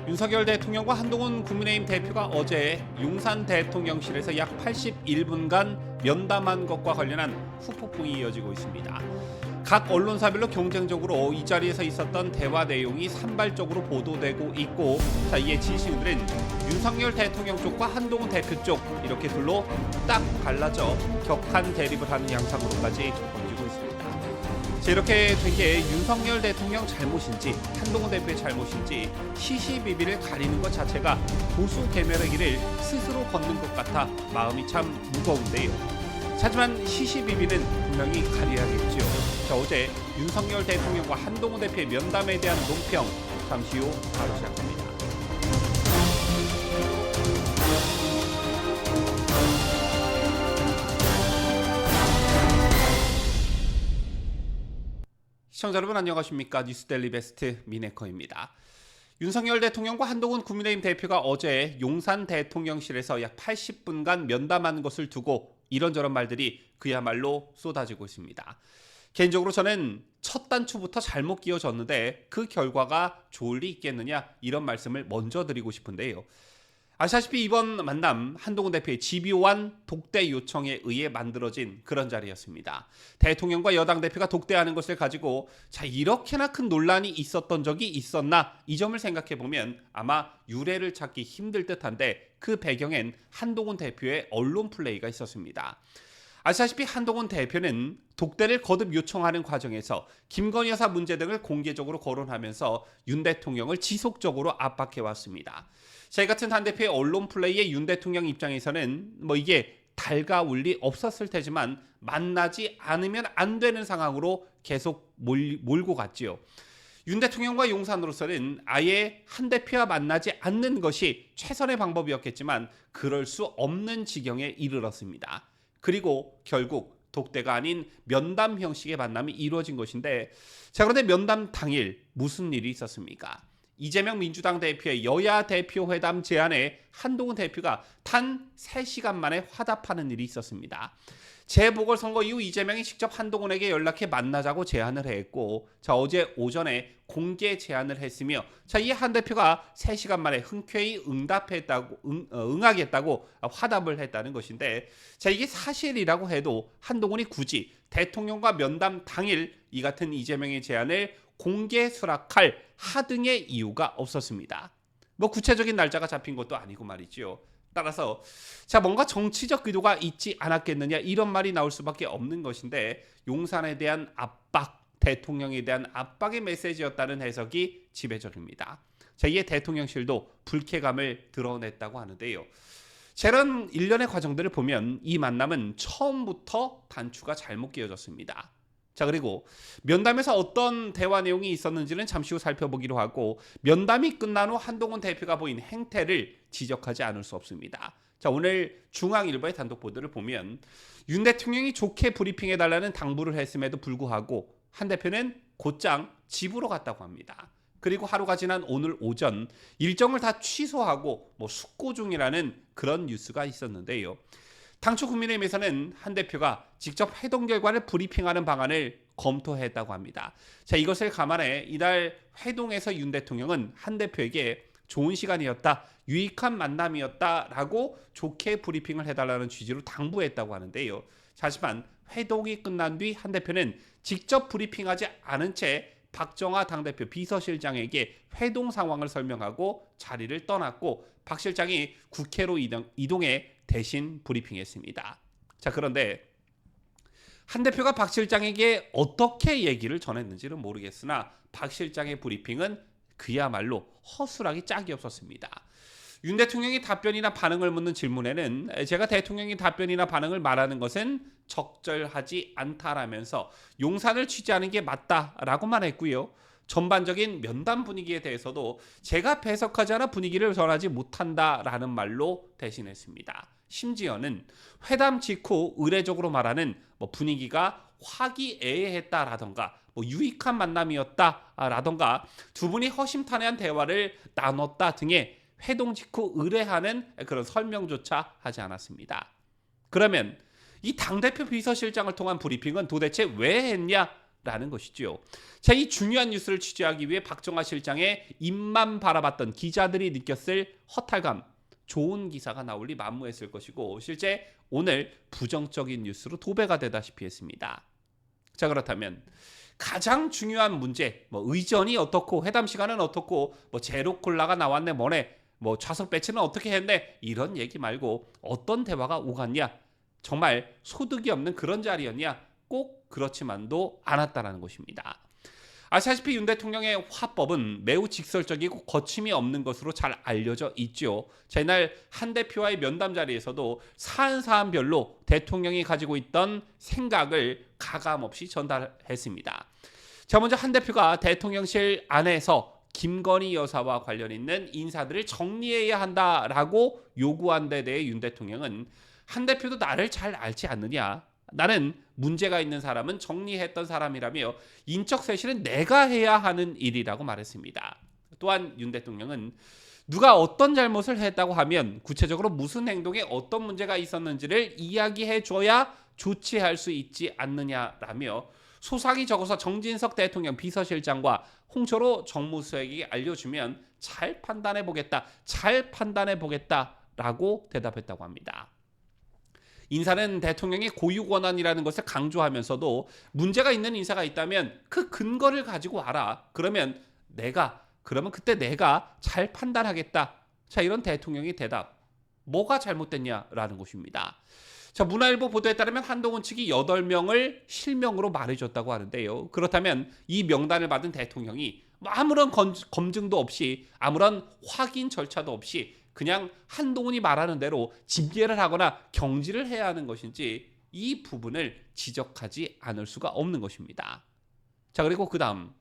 윤석열 대통령과 한동훈 국민의힘 대표가 어제 용산 대통령실에서 약 81분간 면담한 것과 관련한 후폭풍이 이어지고 있습니다. 각 언론사별로 경쟁적으로 이 자리에서 있었던 대화 내용이 산발적으로 보도되고 있고, 이에 지지층들은 윤석열 대통령 쪽과 한동훈 대표 쪽 이렇게 둘로 딱 갈라져 격한 대립을 하는 양상으로까지 번지고 있습니다. 이렇게 된 게 윤석열 대통령 잘못인지 한동훈 대표의 잘못인지 시시비비를 가리는 것 자체가 보수 계멸의 길을 스스로 걷는 것 같아 마음이 참 무거운데요. 하지만 시시비비는 분명히 가려야겠죠. 어제 윤석열 대통령과 한동훈 대표의 면담에 대한 논평 잠시 후 바로 시작합니다. 시청자 여러분 안녕하십니까? 뉴스데일리 베스트 미네커입니다. 윤석열 대통령과 한동훈 국민의힘 대표가 어제 용산 대통령실에서 약 80분간 면담한 것을 두고 이런저런 말들이 그야말로 쏟아지고 있습니다. 개인적으로 저는 첫 단추부터 잘못 끼워졌는데 그 결과가 좋을 리 있겠느냐, 이런 말씀을 먼저 드리고 싶은데요. 아시다시피 이번 만남 한동훈 대표의 집요한 독대 요청에 의해 만들어진 그런 자리였습니다. 대통령과 여당 대표가 독대하는 것을 가지고 이렇게나 큰 논란이 있었던 적이 있었나, 이 점을 생각해 보면 아마 유래를 찾기 힘들 듯한데 그 배경엔 한동훈 대표의 언론 플레이가 있었습니다. 아시다시피 한동훈 대표는 독대를 거듭 요청하는 과정에서 김건희 여사 문제 등을 공개적으로 거론하면서 윤 대통령을 지속적으로 압박해왔습니다. 제 같은 한 대표의 언론 플레이에 윤 대통령 입장에서는 이게 달가울 리 없었을 테지만 만나지 않으면 안 되는 상황으로 계속 몰고 갔지요. 윤 대통령과 용산으로서는 아예 한 대표와 만나지 않는 것이 최선의 방법이었겠지만 그럴 수 없는 지경에 이르렀습니다. 그리고 결국 독대가 아닌 면담 형식의 만남이 이루어진 것인데, 그런데 면담 당일 무슨 일이 있었습니까? 이재명 민주당 대표의 여야 대표 회담 제안에 한동훈 대표가 단 3시간 만에 화답하는 일이 있었습니다. 재보궐선거 이후 이재명이 직접 한동훈에게 연락해 만나자고 제안을 했고, 어제 오전에 공개 제안을 했으며, 이 한 대표가 3시간 만에 흔쾌히 응하겠다고 화답을 했다는 것인데, 이게 사실이라고 해도 한동훈이 굳이 대통령과 면담 당일 이 같은 이재명의 제안을 공개 수락할 하등의 이유가 없었습니다. 구체적인 날짜가 잡힌 것도 아니고 말이죠. 따라서 뭔가 정치적 의도가 있지 않았겠느냐, 이런 말이 나올 수밖에 없는 것인데, 용산에 대한 압박, 대통령에 대한 압박의 메시지였다는 해석이 지배적입니다. 이에 대통령실도 불쾌감을 드러냈다고 하는데요. 이런 일련의 과정들을 보면 이 만남은 처음부터 단추가 잘못 끼워졌습니다. 그리고 면담에서 어떤 대화 내용이 있었는지는 잠시 후 살펴보기로 하고, 면담이 끝난 후 한동훈 대표가 보인 행태를 지적하지 않을 수 없습니다. 오늘 중앙일보의 단독 보도를 보면 윤 대통령이 좋게 브리핑해달라는 당부를 했음에도 불구하고 한 대표는 곧장 집으로 갔다고 합니다. 그리고 하루가 지난 오늘 오전 일정을 다 취소하고 숙고 중이라는 그런 뉴스가 있었는데요. 당초 국민의힘에서는 한 대표가 직접 회동 결과를 브리핑하는 방안을 검토했다고 합니다. 이것을 감안해 이날 회동에서 윤 대통령은 한 대표에게 좋은 시간이었다, 유익한 만남이었다라고 좋게 브리핑을 해달라는 취지로 당부했다고 하는데요. 하지만 회동이 끝난 뒤 한 대표는 직접 브리핑하지 않은 채 박정하 당대표 비서실장에게 회동 상황을 설명하고 자리를 떠났고, 박 실장이 국회로 이동해 대신 브리핑했습니다. 그런데 한 대표가 박 실장에게 어떻게 얘기를 전했는지는 모르겠으나 박 실장의 브리핑은 그야말로 허술하기 짝이 없었습니다. 윤 대통령이 답변이나 반응을 묻는 질문에는 제가 대통령이 답변이나 반응을 말하는 것은 적절하지 않다라면서 용산을 취재하는 게 맞다라고만 했고요. 전반적인 면담 분위기에 대해서도 제가 배석하지 않아 분위기를 전하지 못한다라는 말로 대신했습니다. 심지어는 회담 직후 의례적으로 말하는 분위기가 화기애애했다라던가 유익한 만남이었다라던가 두 분이 허심탄회한 대화를 나눴다 등의 회동 직후 의뢰하는 그런 설명조차 하지 않았습니다. 그러면 이 당대표 비서실장을 통한 브리핑은 도대체 왜 했냐? 라는 것이죠. 자, 이 중요한 뉴스를 취재하기 위해 박정화 실장의 입만 바라봤던 기자들이 느꼈을 허탈감, 좋은 기사가 나올 리 만무했을 것이고 실제 오늘 부정적인 뉴스로 도배가 되다시피 했습니다. 자, 그렇다면 가장 중요한 문제, 의전이 어떻고 회담 시간은 어떻고 제로 콜라가 나왔네 뭐네 좌석 배치는 어떻게 했네 이런 얘기 말고 어떤 대화가 오갔냐, 정말 소득이 없는 그런 자리였냐, 꼭 그렇지만도 않았다라는 것입니다. 아시다시피 윤 대통령의 화법은 매우 직설적이고 거침이 없는 것으로 잘 알려져 있죠. 자, 이날 한 대표와의 면담 자리에서도 사안별로 대통령이 가지고 있던 생각을 가감없이 전달했습니다. 자, 먼저 한 대표가 대통령실 안에서 김건희 여사와 관련 있는 인사들을 정리해야 한다라고 요구한 데 대해 윤 대통령은 한 대표도 나를 잘 알지 않느냐, 나는 문제가 있는 사람은 정리했던 사람이라며 인적 쇄신은 내가 해야 하는 일이라고 말했습니다. 또한 윤 대통령은 누가 어떤 잘못을 했다고 하면 구체적으로 무슨 행동에 어떤 문제가 있었는지를 이야기해 줘야 조치할 수 있지 않느냐라며 소상히 적어서 정진석 대통령 비서실장과 홍철호 정무수석에게 알려주면 잘 판단해 보겠다라고 대답했다고 합니다. 인사는 대통령의 고유 권한이라는 것을 강조하면서도 문제가 있는 인사가 있다면 그 근거를 가지고 와라. 그러면 그때 내가 잘 판단하겠다. 자, 이런 대통령의 대답. 뭐가 잘못됐냐라는 것입니다. 자, 문화일보 보도에 따르면 한동훈 측이 8명을 실명으로 말해줬다고 하는데요. 그렇다면 이 명단을 받은 대통령이 아무런 검증도 없이 아무런 확인 절차도 없이 그냥 한동훈이 말하는 대로 징계를 하거나 경질을 해야 하는 것인지 이 부분을 지적하지 않을 수가 없는 것입니다. 자, 그리고 그 다음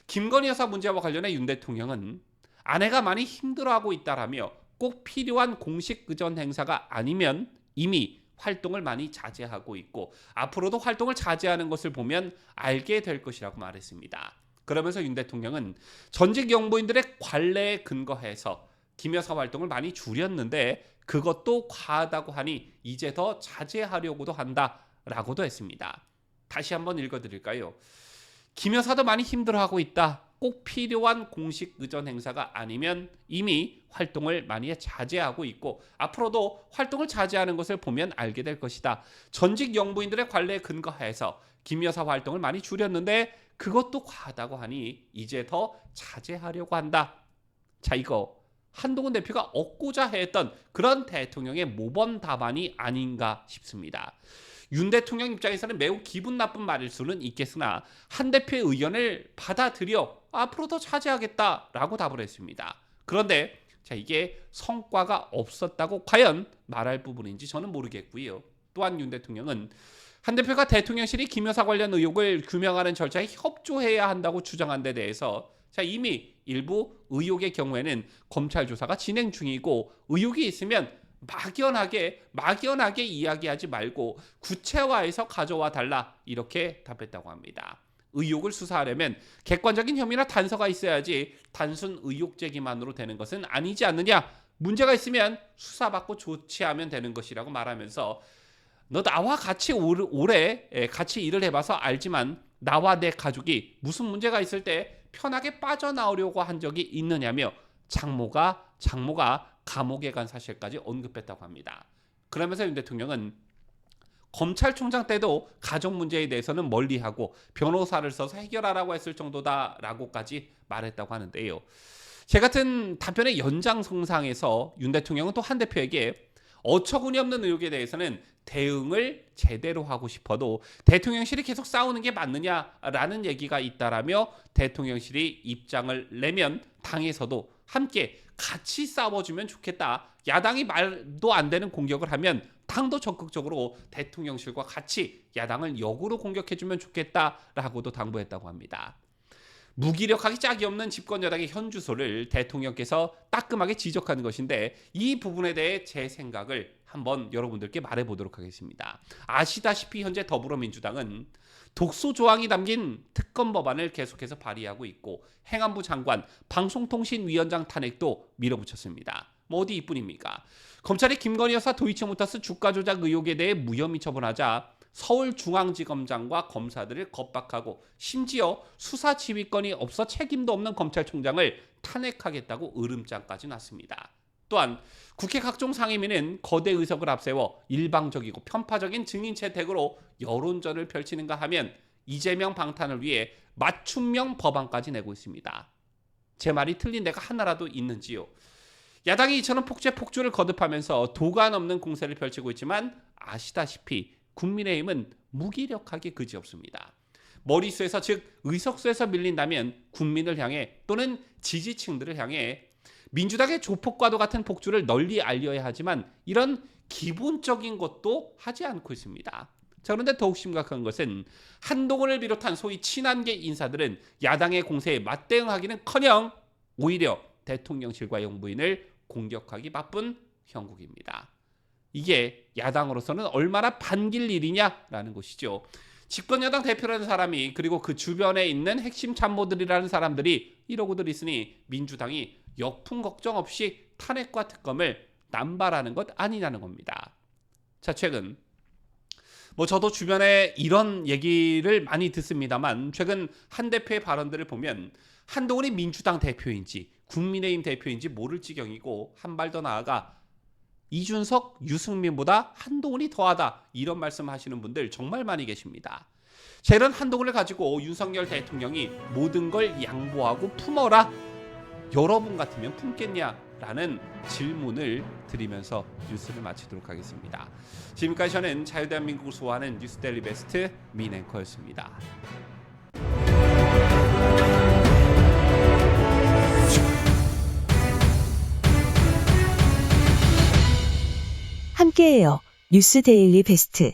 김건희 여사 문제와 관련해 윤 대통령은 아내가 많이 힘들어하고 있다라며 꼭 필요한 공식 의전 행사가 아니면 이미 활동을 많이 자제하고 있고 앞으로도 활동을 자제하는 것을 보면 알게 될 것이라고 말했습니다. 그러면서 윤 대통령은 전직 영부인들의 관례에 근거해서 김 여사 활동을 많이 줄였는데 그것도 과하다고 하니 이제 더 자제하려고도 한다라고도 했습니다. 다시 한번 읽어드릴까요? 김 여사도 많이 힘들어하고 있다. 꼭 필요한 공식 의전 행사가 아니면 이미 활동을 많이 자제하고 있고 앞으로도 활동을 자제하는 것을 보면 알게 될 것이다. 전직 영부인들의 관례에 근거해서 김 여사 활동을 많이 줄였는데 그것도 과하다고 하니 이제 더 자제하려고 한다. 자, 이거 한동훈 대표가 얻고자 했던 그런 대통령의 모범 답안이 아닌가 싶습니다. 윤 대통령 입장에서는 매우 기분 나쁜 말일 수는 있겠으나 한 대표의 의견을 받아들여 앞으로 더 자제하겠다라고 답을 했습니다. 그런데 자, 이게 성과가 없었다고 과연 말할 부분인지 저는 모르겠고요. 또한 윤 대통령은 한 대표가 대통령실이 김 여사 관련 의혹을 규명하는 절차에 협조해야 한다고 주장한 데 대해서 자, 이미 일부 의혹의 경우에는 검찰 조사가 진행 중이고 의혹이 있으면 막연하게 이야기하지 말고 구체화해서 가져와 달라 이렇게 답했다고 합니다. 의혹을 수사하려면 객관적인 혐의나 단서가 있어야지 단순 의혹 제기만으로 되는 것은 아니지 않느냐. 문제가 있으면 수사받고 조치하면 되는 것이라고 말하면서 너 나와 같이 오래 같이 일을 해봐서 알지만 나와 내 가족이 무슨 문제가 있을 때 편하게 빠져나오려고 한 적이 있느냐며 장모가 감옥에 간 사실까지 언급했다고 합니다. 그러면서 윤 대통령은 검찰총장 때도 가족 문제에 대해서는 멀리하고 변호사를 써서 해결하라고 했을 정도다라고까지 말했다고 하는데요. 제 같은 답변의 연장선상에서 윤 대통령은 또 한 대표에게 어처구니 없는 의혹에 대해서는 대응을 제대로 하고 싶어도 대통령실이 계속 싸우는 게 맞느냐라는 얘기가 있다라며 대통령실이 입장을 내면 당에서도 함께 같이 싸워주면 좋겠다. 야당이 말도 안 되는 공격을 하면 당도 적극적으로 대통령실과 같이 야당을 역으로 공격해주면 좋겠다라고도 당부했다고 합니다. 무기력하기 짝이 없는 집권 여당의 현주소를 대통령께서 따끔하게 지적하는 것인데 이 부분에 대해 제 생각을 한번 여러분들께 말해보도록 하겠습니다. 아시다시피 현재 더불어민주당은 독소 조항이 담긴 특검 법안을 계속해서 발의하고 있고 행안부 장관, 방송통신위원장 탄핵도 밀어붙였습니다. 어디 이뿐입니까? 검찰이 김건희 여사 도이치모터스 주가 조작 의혹에 대해 무혐의 처분하자 서울중앙지검장과 검사들을 겁박하고 심지어 수사 지휘권이 없어 책임도 없는 검찰총장을 탄핵하겠다고 으름장까지 놨습니다. 또한 국회 각종 상임위는 거대 의석을 앞세워 일방적이고 편파적인 증인 채택으로 여론전을 펼치는가 하면 이재명 방탄을 위해 맞춤형 법안까지 내고 있습니다. 제 말이 틀린 데가 하나라도 있는지요? 야당이 이처럼 폭주를 거듭하면서 도가 넘는 공세를 펼치고 있지만 아시다시피 국민의힘은 무기력하기 그지없습니다. 머릿수에서 즉 의석수에서 밀린다면 국민을 향해 또는 지지층들을 향해 민주당의 조폭과도 같은 폭주를 널리 알려야 하지만 이런 기본적인 것도 하지 않고 있습니다. 자, 그런데 더욱 심각한 것은 한동훈을 비롯한 소위 친한계 인사들은 야당의 공세에 맞대응하기는커녕 오히려 대통령실과 영부인을 공격하기 바쁜 형국입니다. 이게 야당으로서는 얼마나 반길 일이냐라는 것이죠. 집권여당 대표라는 사람이 그리고 그 주변에 있는 핵심 참모들이라는 사람들이 이러고들 있으니 민주당이 역풍 걱정 없이 탄핵과 특검을 남발하는 것 아니냐는 겁니다. 자, 최근 저도 주변에 이런 얘기를 많이 듣습니다만 최근 한 대표의 발언들을 보면 한동훈이 민주당 대표인지 국민의힘 대표인지 모를 지경이고 한 발 더 나아가 이준석, 유승민보다 한동훈이 더하다 이런 말씀하시는 분들 정말 많이 계십니다. 자, 이런 한동훈을 가지고 윤석열 대통령이 모든 걸 양보하고 품어라. 여러분 같으면 품겠냐라는 질문을 드리면서 뉴스를 마치도록 하겠습니다. 지금까지 저는 자유대한민국을 수호하는 뉴스데일리 베스트 민앵커였습니다. 함께해요. 뉴스데일리 베스트.